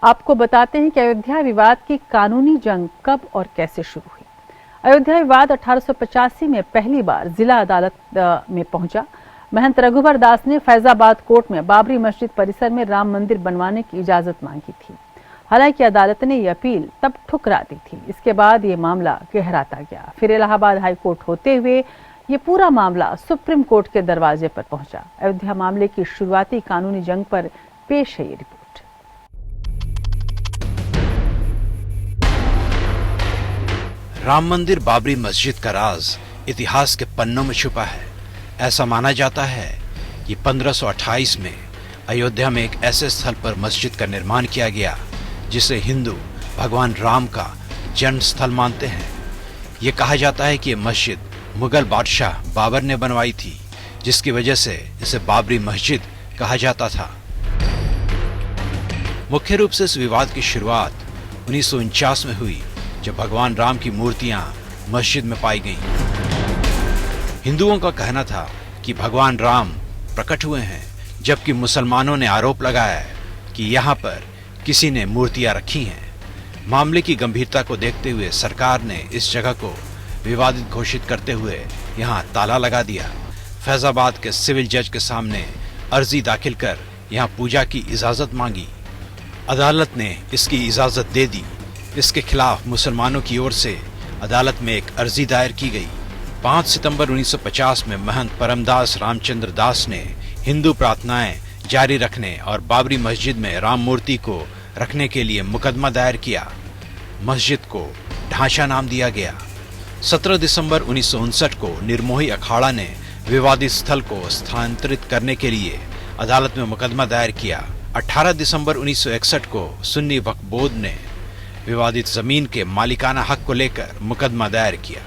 आपको बताते हैं कि अयोध्या विवाद की कानूनी जंग कब और कैसे शुरू हुई। अयोध्या विवाद 1885 में पहली बार जिला अदालत में पहुंचा। महंत रघुवर दास ने फैजाबाद कोर्ट में बाबरी मस्जिद परिसर में राम मंदिर बनवाने की इजाजत मांगी थी। हालांकि अदालत ने यह अपील तब ठुकरा दी थी। इसके बाद ये मामला गहराता गया। फिर इलाहाबाद हाई कोर्ट होते हुए ये पूरा मामला सुप्रीम कोर्ट के दरवाजे पर पहुंचा। अयोध्या मामले की शुरुआती कानूनी जंग पर पेश है ये रिपोर्ट। राम मंदिर बाबरी मस्जिद का राज इतिहास के पन्नों में छुपा है। ऐसा माना जाता है कि 1528 में अयोध्या में एक ऐसे स्थल पर मस्जिद का निर्माण किया गया जिसे हिंदू भगवान राम का जन्म स्थल मानते हैं। ये कहा जाता है कि ये मस्जिद मुगल बादशाह बाबर ने बनवाई थी, जिसकी वजह से इसे बाबरी मस्जिद कहा जाता था। मुख्य रूप से इस विवाद की शुरुआत 1949 में हुई, जब भगवान राम की मूर्तियां मस्जिद में पाई गईं। हिंदुओं का कहना था कि भगवान राम प्रकट हुए हैं, जबकि मुसलमानों ने आरोप लगाया कि यहाँ पर किसी ने मूर्तियां रखी हैं। मामले की गंभीरता को देखते हुए सरकार ने इस जगह को विवादित घोषित करते हुए यहाँ ताला लगा दिया। फैजाबाद के सिविल जज के सामने अर्जी दाखिल कर यहाँ पूजा की इजाजत मांगी। अदालत ने इसकी इजाजत दे दी। इसके खिलाफ मुसलमानों की ओर से अदालत में एक अर्जी दायर की गई। 5 सितंबर 1950 में महंत परमदास रामचंद्र दास ने हिंदू प्रार्थनाएं जारी रखने और बाबरी मस्जिद में राम मूर्ति को रखने के लिए मुकदमा दायर किया। मस्जिद को ढांचा नाम दिया गया। 17 दिसंबर 1959 को निर्मोही अखाड़ा ने विवादित स्थल को स्थानांतरित करने के लिए अदालत में मुकदमा दायर किया। 18 दिसंबर 1961 को सुन्नी वक्फ बोर्ड ने विवादित जमीन के मालिकाना हक को लेकर मुकदमा दायर किया।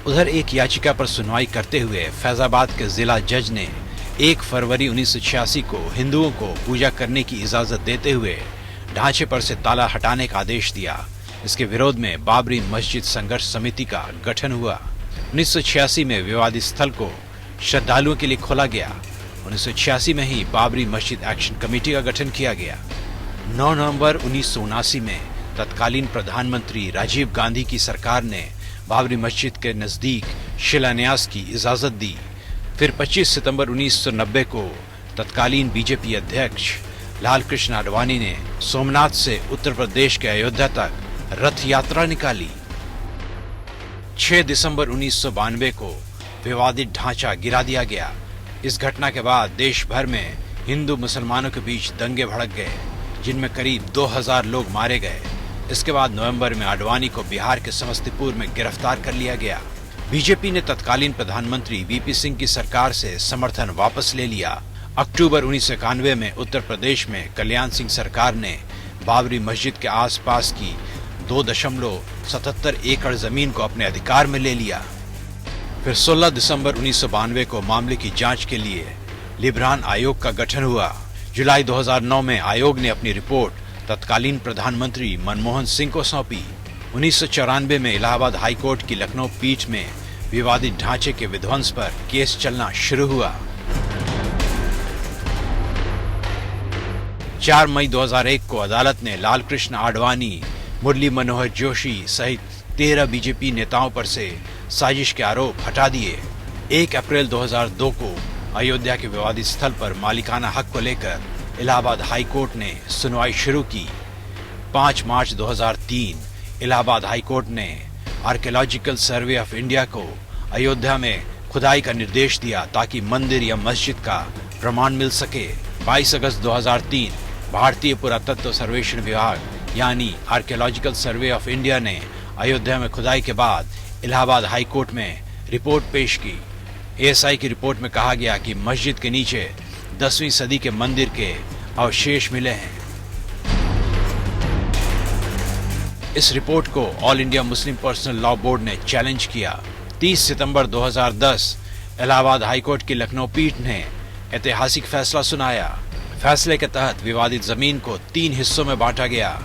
उधर एक याचिका पर सुनवाई करते हुए फैजाबाद के जिला जज ने 1 फरवरी 1986 को हिंदुओं को पूजा करने की इजाजत देते हुए ढांचे पर से ताला हटाने का आदेश दिया। इसके विरोध में बाबरी मस्जिद संघर्ष समिति का गठन हुआ। 1986 में विवादित स्थल को श्रद्धालुओं के लिए खोला गया। 1986 में ही बाबरी मस्जिद एक्शन कमेटी का गठन किया गया। 9 नवंबर 1979 में तत्कालीन प्रधानमंत्री राजीव गांधी की सरकार ने बाबरी मस्जिद के नजदीक शिलान्यास की इजाजत दी। फिर 25 सितंबर 1990 को तत्कालीन बीजेपी अध्यक्ष लाल कृष्ण आडवाणी ने सोमनाथ से उत्तर प्रदेश के अयोध्या तक रथ यात्रा निकाली। 6 दिसंबर 1992 को विवादित ढांचा गिरा दिया गया। इस घटना के बाद देश भर में हिंदू मुसलमानों के बीच दंगे भड़क गए, जिनमें करीब 2000 लोग मारे गए। इसके बाद नवंबर में आडवाणी को बिहार के समस्तीपुर में गिरफ्तार कर लिया गया। बीजेपी ने तत्कालीन प्रधानमंत्री वीपी सिंह की सरकार से समर्थन वापस ले लिया। अक्टूबर 1991 में उत्तर प्रदेश में कल्याण सिंह सरकार ने बाबरी मस्जिद के आसपास की 2.77 एकड़ जमीन को अपने अधिकार में ले लिया। फिर 16 दिसंबर 1992 को मामले की जांच के लिए लिब्रान आयोग का गठन हुआ। जुलाई 2009 में आयोग ने अपनी रिपोर्ट तत्कालीन प्रधानमंत्री मनमोहन सिंह को सौंपी। 1994 में इलाहाबाद हाई कोर्ट की लखनऊ पीठ में विवादित ढांचे के विध्वंस पर केस चलना शुरू हुआ। 4 मई 2001 को अदालत ने लाल कृष्ण आडवाणी, मुरली मनोहर जोशी सहित 13 बीजेपी नेताओं पर से साजिश के आरोप हटा दिए। 1 अप्रैल 2002 को अयोध्या के विवादित स्थल पर मालिकाना हक को लेकर इलाहाबाद हाई कोर्ट ने सुनवाई शुरू की। 5 मार्च 2003 इलाहाबाद हाई कोर्ट ने आर्कियोलॉजिकल सर्वे ऑफ इंडिया को अयोध्या में खुदाई का निर्देश दिया ताकि मंदिर या मस्जिद का प्रमाण मिल सके। 22 अगस्त 2003 भारतीय पुरातत्व सर्वेक्षण विभाग यानी आर्कियोलॉजिकल सर्वे ऑफ इंडिया ने अयोध्या में खुदाई के बाद इलाहाबाद हाई कोर्ट में रिपोर्ट पेश की। एएसआई की रिपोर्ट में कहा गया कि मस्जिद के नीचे 10वीं सदी के मंदिर के अवशेष मिले हैं। इस रिपोर्ट को all India Muslim personal law board ने चैलेंज किया। 30 सितंबर 2010 इलाहाबाद हाईकोर्ट की लखनऊ पीठ ने ऐतिहासिक फैसला सुनाया। फैसले के तहत विवादित जमीन को 3 हिस्सों में बांटा गया।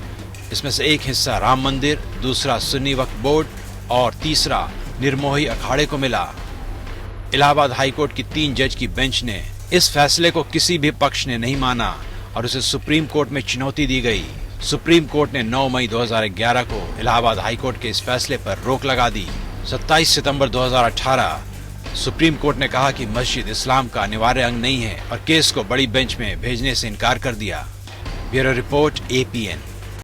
इसमें से एक हिस्सा राम मंदिर, दूसरा सुन्नी वक्फ बोर्ड और तीसरा निर्मोही अखाड़े को मिला। इलाहाबाद हाईकोर्ट की 3 जज की बेंच ने इस फैसले को किसी भी पक्ष ने नहीं माना और उसे सुप्रीम कोर्ट में चुनौती दी गई। सुप्रीम कोर्ट ने 9 मई 2011 को इलाहाबाद हाई कोर्ट के इस फैसले पर रोक लगा दी। 27 सितंबर 2018 सुप्रीम कोर्ट ने कहा कि मस्जिद इस्लाम का अनिवार्य अंग नहीं है और केस को बड़ी बेंच में भेजने से इनकार कर दिया। Bureau report APN।